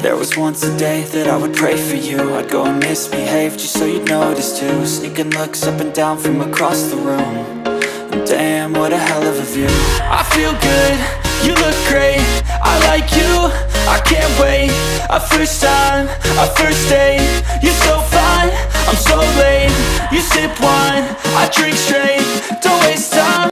There was once a day that I would pray for you. I'd go and misbehave just so you'd notice too. Sneaking looks up and down from across the room. And damn, what a hell of a view. I feel good, you look great, I like you, I can't wait. A first time, a first date. You're so fine, I'm so late. You sip wine, I drink straight. Don't waste time.